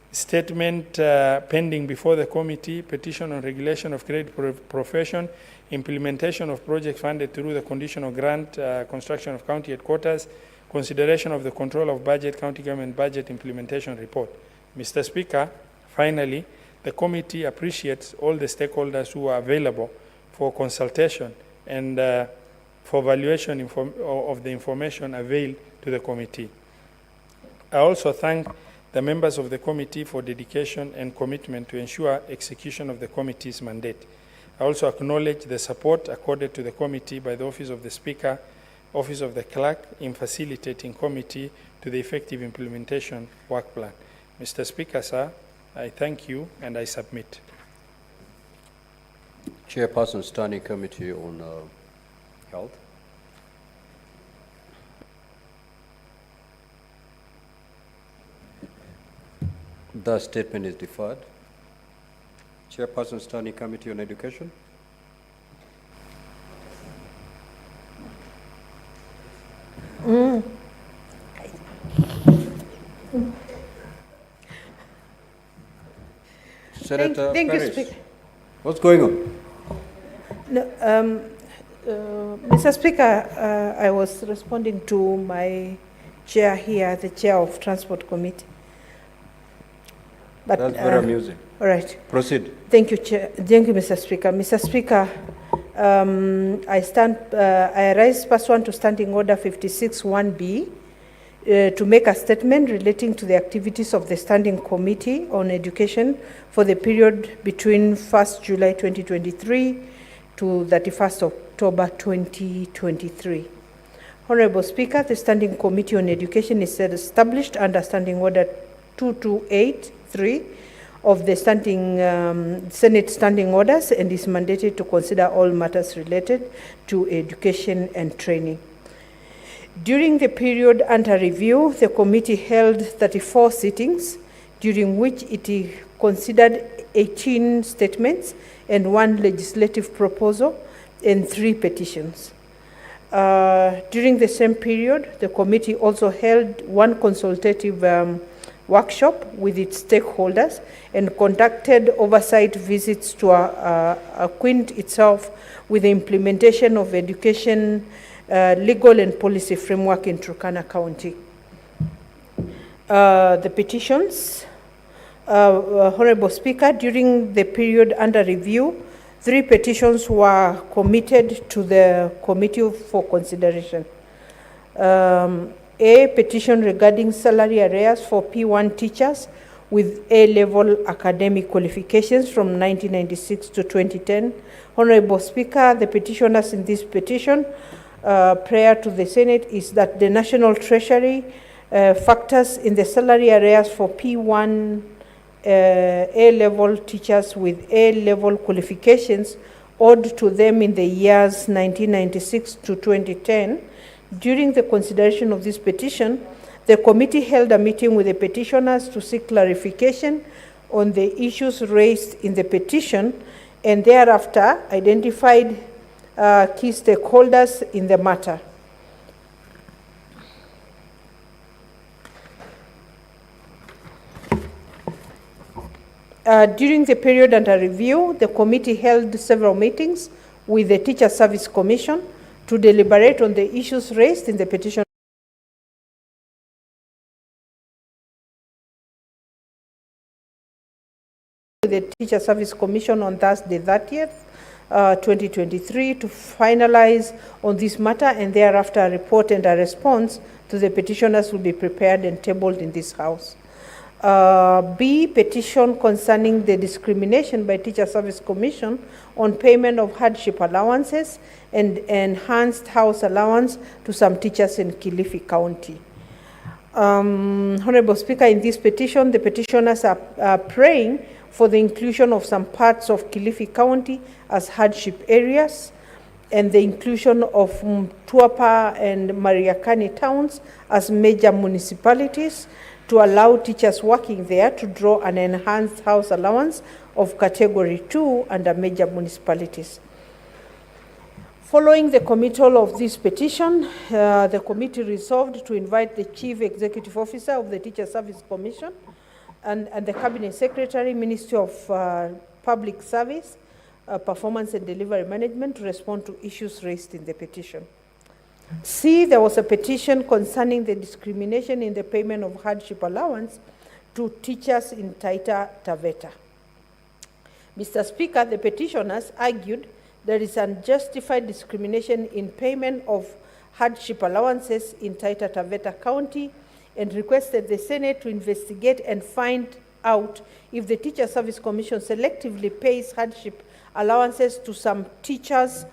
statement pending before the committee, petition on regulation of credit profession, implementation of projects funded through the conditional grant, construction of county headquarters, consideration of the control of budget, county government budget implementation report. Mr. Speaker, finally, the committee appreciates all the stakeholders who are available for consultation and for valuation of the information availed to the committee. I also thank the members of the committee for dedication and commitment to ensure execution of the committee's mandate. I also acknowledge the support accorded to the committee by the Office of the Speaker, Office of the Clerk in facilitating committee to the effective implementation work plan. Mr. Speaker, sir, I thank you and I submit. Chairperson, Standing Committee on Health. The statement is deferred. Chairperson, Standing Committee on Education. Senator Thank you, Paris, Speaker. what's going on? No, Mr. Speaker, I was responding to my chair here, the chair of Transport Committee. But, That's very amusing. All right. Proceed. Thank you, Chair. Thank you, Mr. Speaker. Mr. Speaker, I rise pursuant to Standing Order 56(1)B to make a statement relating to the activities of the Standing Committee on Education for the period between 1st July 2023 to 31st October 2023. Honorable Speaker, the Standing Committee on Education is established under Standing Order 2283 of the Senate Standing Orders and is mandated to consider all matters related to education and training. During the period under review, the committee held 34 sittings, during which it considered 18 statements and 1 legislative proposal and 3 petitions. During the same period, the committee also held 1 consultative workshop with its stakeholders and conducted oversight visits to acquaint itself with the implementation of education legal and policy framework in Turkana County. The petitions, Honorable Speaker, during the period under review, 3 petitions were committed to the committee for consideration. A petition regarding salary arrears for P1 teachers with A-level academic qualifications from 1996 to 2010. Honorable Speaker, the petitioners in this petition prayer to the Senate is that the National Treasury factors in the salary arrears for P1 A-level teachers with A-level qualifications owed to them in the years 1996 to 2010. During the consideration of this petition, the committee held a meeting with the petitioners to seek clarification on the issues raised in the petition and thereafter identified key stakeholders in the matter. During the period under review, the committee held several meetings with the Teacher Service Commission to deliberate on the issues raised in the petition. The Teacher Service Commission on Thursday 30th, 2023 to finalize on this matter, and thereafter a report and a response to the petitioners will be prepared and tabled in this House. B, petition concerning the discrimination by Teacher Service Commission on payment of hardship allowances and enhanced house allowance to some teachers in Kilifi County. Honorable Speaker, in this petition, the petitioners are praying for the inclusion of some parts of Kilifi County as hardship areas and the inclusion of Tuapa and Mariakani towns as major municipalities to allow teachers working there to draw an enhanced house allowance of category 2 under major municipalities. Following the committal of this petition, the committee resolved to invite the Chief Executive Officer of the Teacher Service Commission and the Cabinet Secretary, Ministry of Public Service, Performance and Delivery Management to respond to issues raised in the petition. C, there was a petition concerning the discrimination in the payment of hardship allowance to teachers in Taita Taveta. Mr. Speaker, the petitioners argued there is unjustified discrimination in payment of hardship allowances in Taita Taveta County and requested the Senate to investigate and find out if the Teacher Service Commission selectively pays hardship allowances to some teachers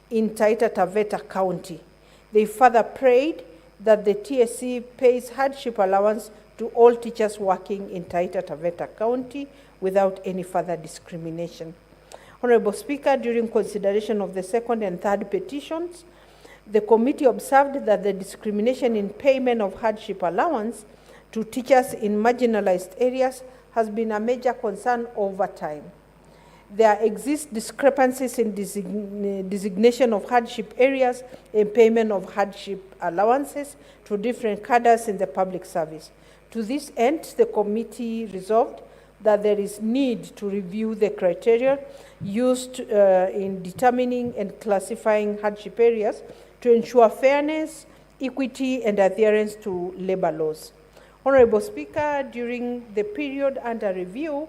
in Taita Taveta County. They further prayed that the TSC pays hardship allowance to all teachers working in Taita Taveta County without any further discrimination. Honorable Speaker, during consideration of the second and third petitions, the committee observed that the discrimination in payment of hardship allowance to teachers in marginalized areas has been a major concern over time. There exist discrepancies in designation of hardship areas and payment of hardship allowances to different cadres in the public service. To this end, the committee resolved that there is need to review the criteria used in determining and classifying hardship areas to ensure fairness, equity, and adherence to labor laws. Honorable Speaker, during the period under review,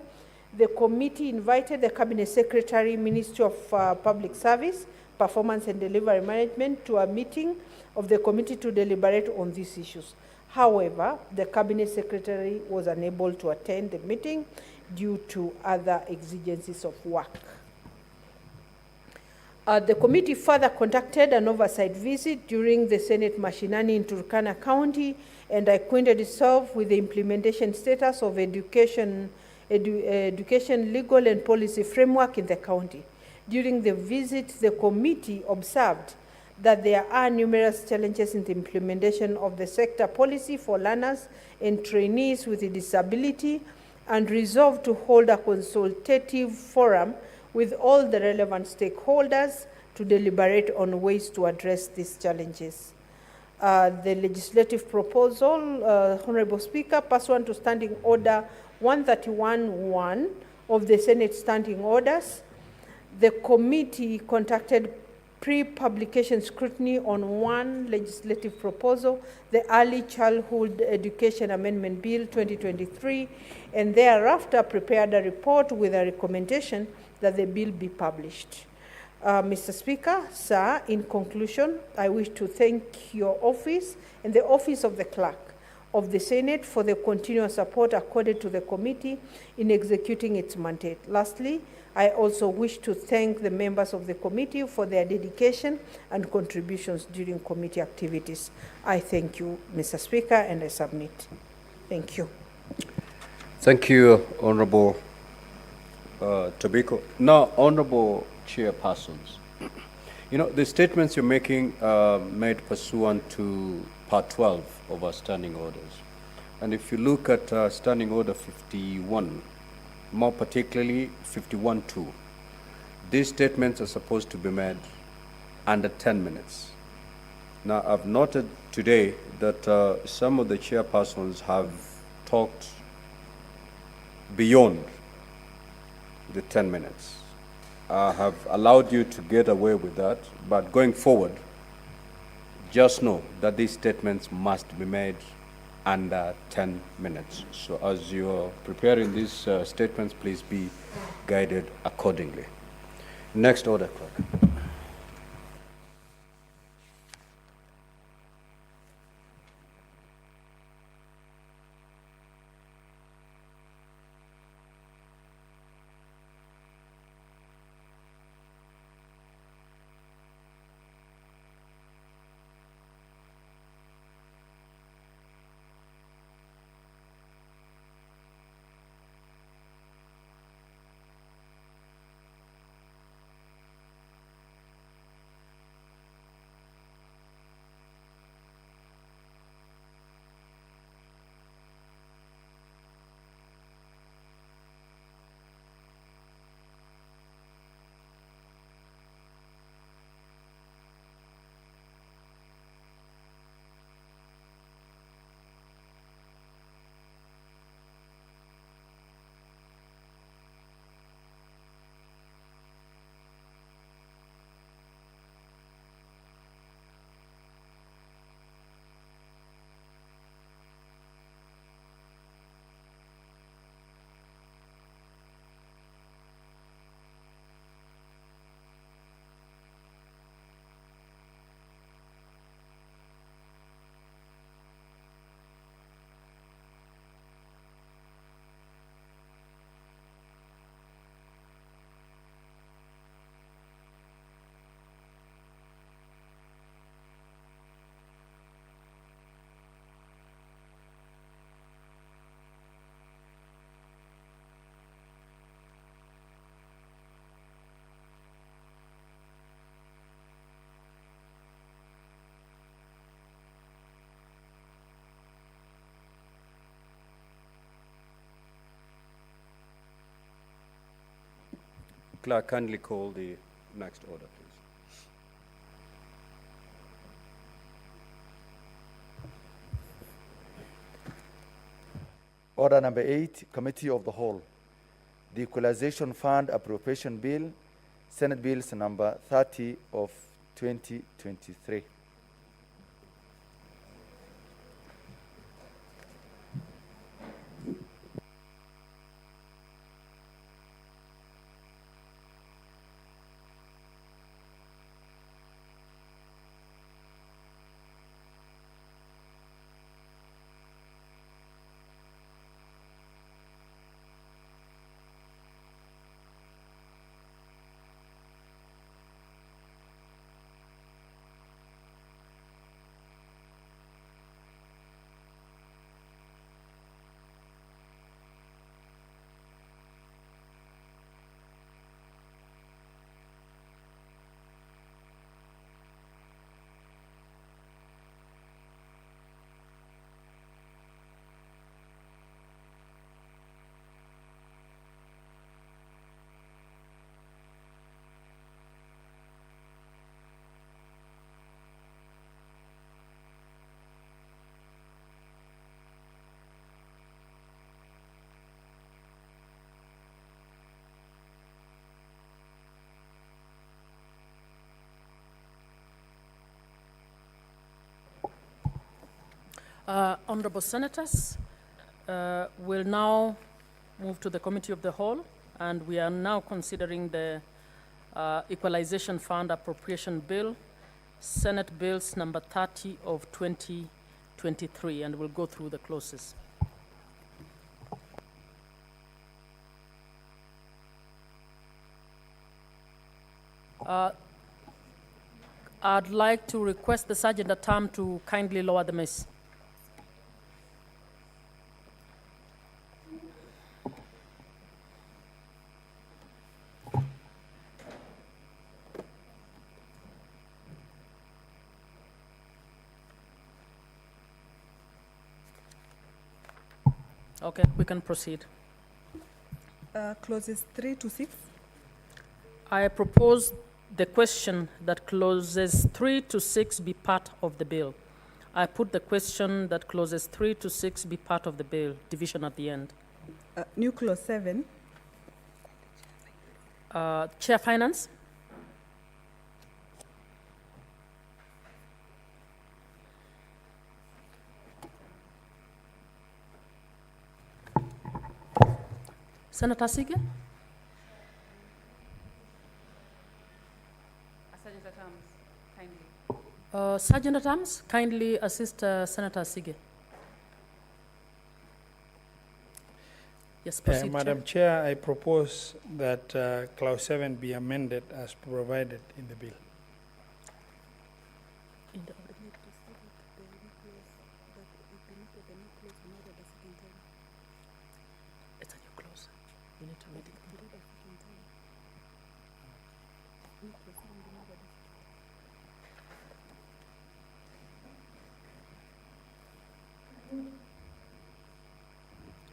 the committee invited the Cabinet Secretary, Ministry of Public Service, Performance and Delivery Management to a meeting of the committee to deliberate on these issues. However, the Cabinet Secretary was unable to attend the meeting due to other exigencies of work. The committee further conducted an oversight visit during the Senate Mashinani in Turkana County and acquainted itself with the implementation status of education legal and policy framework in the county. During the visit, the committee observed that there are numerous challenges in the implementation of the sector policy for learners and trainees with a disability and resolved to hold a consultative forum with all the relevant stakeholders to deliberate on ways to address these challenges. The legislative proposal, Honorable Speaker, pursuant to Standing Order 131(1) of the Senate Standing Orders, the committee conducted pre-publication scrutiny on one legislative proposal, the Early Childhood Education Amendment Bill 2023, and thereafter prepared a report with a recommendation that the bill be published. Mr. Speaker, sir, in conclusion, I wish to thank your office and the office of the clerk of the Senate for the continuous support accorded to the committee in executing its mandate. Lastly, I also wish to thank the members of the committee for their dedication and contributions during committee activities. I thank you, Mr. Speaker, and I submit. Thank you. Thank you, Honorable Tobiko. Now, Honorable Chairpersons, you know, the statements you're making are made pursuant to Part 12 of our standing orders. And if you look at Standing Order 51, more particularly 51-2, these statements are supposed to be made under 10 minutes. Now, I've noted today that some of the chairpersons have talked beyond the 10 minutes. I have allowed you to get away with that, but going forward, just know that these statements must be made under 10 minutes. So as you're preparing these statements, please be guided accordingly. Next order, clerk. Clerk, kindly call the next order, please. Order number 8, Committee of the Whole. The Equalization Fund Appropriation Bill, Senate Bills number 30 of 2023. Honorable Senators, we'll now move to the Committee of the Whole, and we are now considering the Equalization Fund Appropriation Bill, Senate Bills number 30 of 2023. 2023, and we'll go through the clauses. I'd like to request the Sergeant at Arms to kindly lower the mace. Okay, we can proceed. Clauses 3 to 6. I propose the question that clauses 3 to 6 be part of the bill. I put the question that clauses 3 to 6 be part of the bill, division at the end. New clause 7. Chair Finance? Senator Sige? Sergeant at Arms, kindly assist Senator Sige. Yes, proceed, Madam Chair, I propose that clause 7 be amended as provided in the bill. It's a new clause. You need to read it. You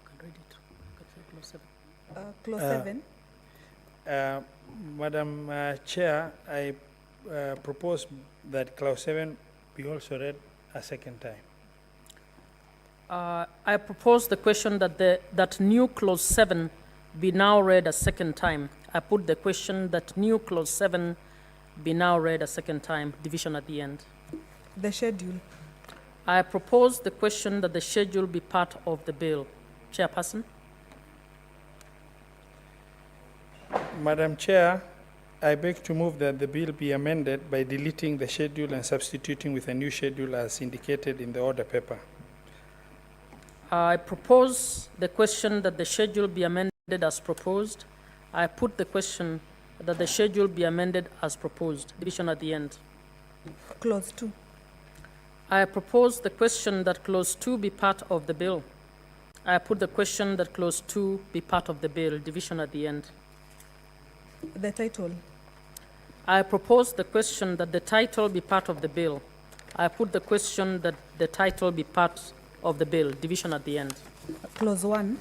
can read it. You can say clause 7. Clause 7. Madam Chair, I propose that clause 7 be also read a second time. I propose the question that new clause 7 be now read a second time. I put the question that new clause 7 be now read a second time, division at the end. The schedule. I propose the question that the schedule be part of the bill. Chairperson? Madam Chair, I beg to move that the bill be amended by deleting the schedule and substituting with a new schedule as indicated in the order paper. I propose the question that the schedule be amended as proposed. I put the question that the schedule be amended as proposed, division at the end. Clause 2. I propose the question that clause 2 be part of the bill. I put the question that clause 2 be part of the bill, division at the end. The title. I propose the question that the title be part of the bill. I put the question that the title be part of the bill, division at the end. Clause 1.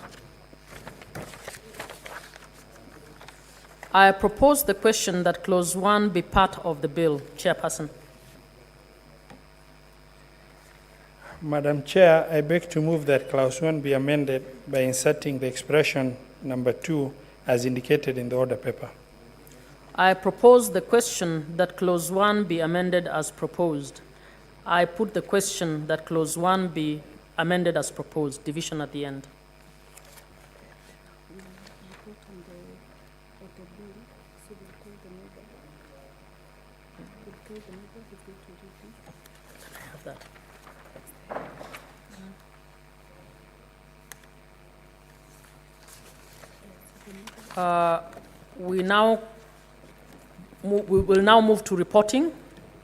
I propose the question that clause 1 be part of the bill. Chairperson. Madam Chair, I beg to move that clause 1 be amended by inserting the expression number 2 as indicated in the order paper. I propose the question that clause 1 be amended as proposed. I put the question that clause 1 be amended as proposed, division at the end. I have that. We will now move to reporting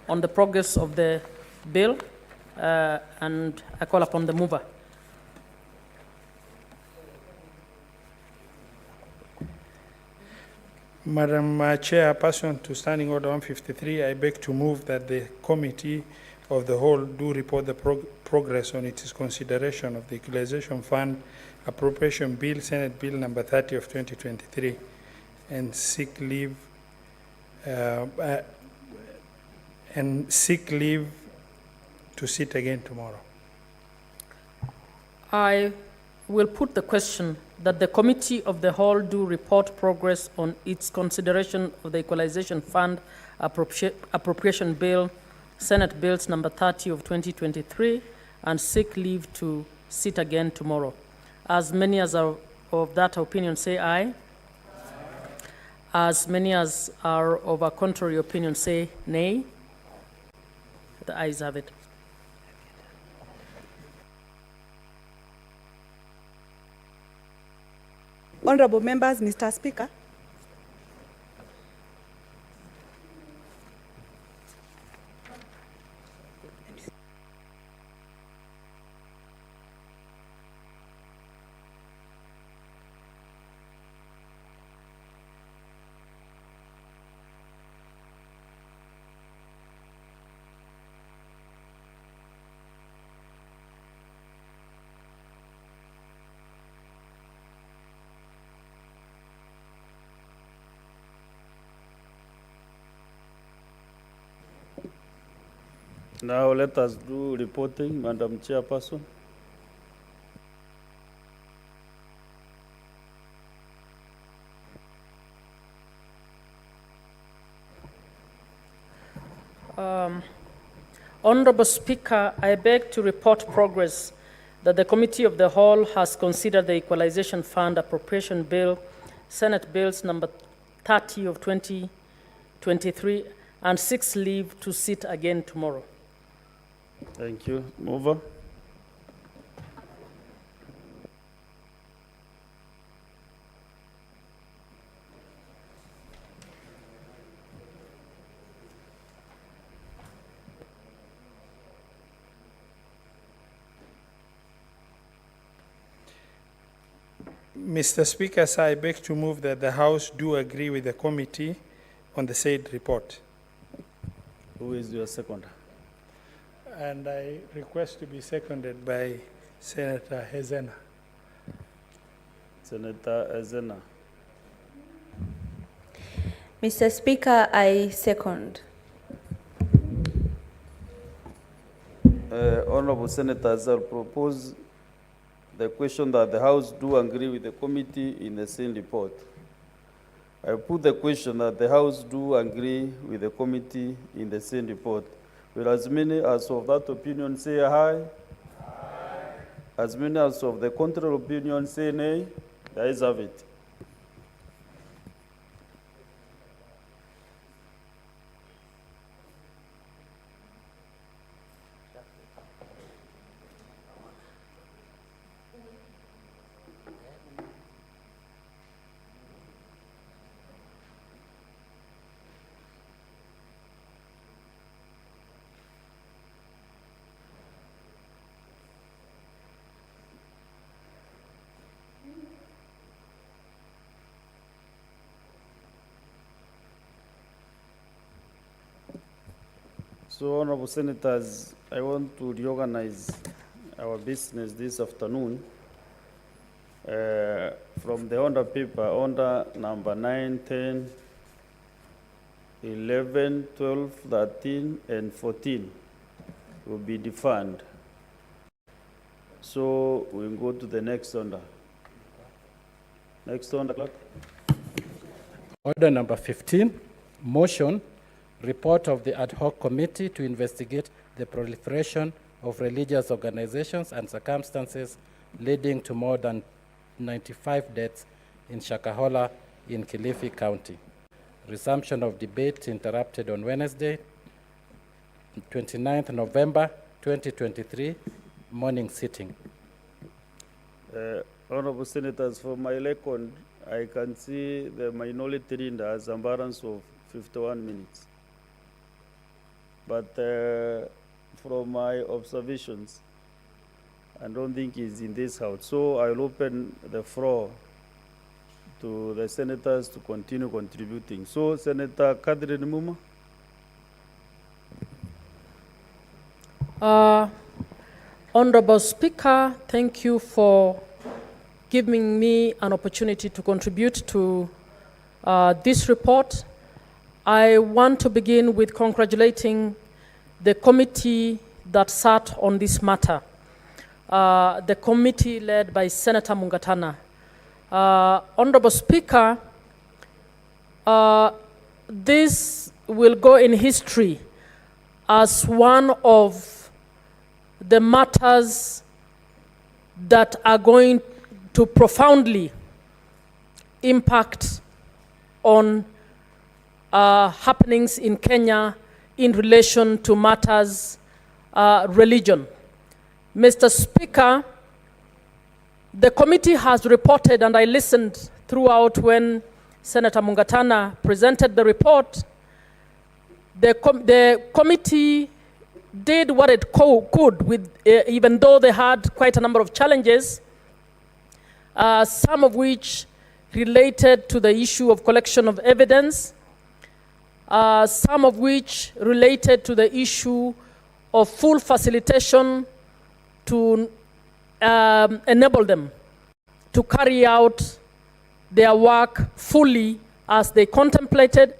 on the progress of the bill, and I call upon the mover. Madam Chair, pursuant to Standing Order 153, I beg to move that the Committee of the Whole do report the progress on its consideration of the Equalization Fund Appropriation Bill, Senate Bill number 30 of 2023, and seek leave to sit again tomorrow. I will put the question that the Committee of the Whole do report progress on its consideration of the Equalization Fund Appropriation Bill, Senate Bills number 30 of 2023, and seek leave to sit again tomorrow. As many as are of that opinion say aye. As many as are of a contrary opinion say nay. The ayes have it. Honorable members, Mr. Speaker, Now let us do reporting, Madam Chairperson. Honorable Speaker, I beg to report progress that the Committee of the Whole has considered the Equalization Fund Appropriation Bill, Senate Bills number 30 of 2023, and seeks leave to sit again tomorrow. Thank you. Mover. Mr. Speaker, I beg to move that the House do agree with the committee on the said report. Who is your seconder? And I request to be seconded by Senator Hezena. Senator Ezena. Mr. Speaker, I second. Honorable Senators, I'll propose the question that the House do agree with the committee in the same report. I put the question that the House do agree with the committee in the same report. Will as many as of that opinion say aye? Aye. As many as of the contrary opinion say nay? The ayes have it. So, Honorable Senators, I want to reorganize our business this afternoon from the order paper, order number 9, 10, 11, 12, 13, and 14 will be defined. So, we'll go to the next order. Next order, clerk. Order number 15, motion, report of the ad hoc committee to investigate the proliferation of religious organizations and circumstances leading to more than 95 deaths in Shakahola in Kilifi County. Resumption of debate interrupted on Wednesday, 29th November 2023, morning sitting. Honorable Senators, for my record, I can see the minority leader has a balance of 51 minutes. But from my observations, I don't think he's in this house. So I'll open the floor to the senators to continue contributing. So, Senator Kadri Muma. Honorable Speaker, thank you for giving me an opportunity to contribute to this report. I want to begin with congratulating the committee that sat on this matter, the committee led by Senator Mungatana. Honorable Speaker, this will go in history as one of the matters that are going to profoundly impact on happenings in Kenya in relation to matters religion. Mr. Speaker, the committee has reported, and I listened throughout when Senator Mungatana presented the report, the committee did what it could, with, even though they had quite a number of challenges, some of which related to the issue of collection of evidence, some of which related to the issue of full facilitation to enable them to carry out their work fully as they contemplated,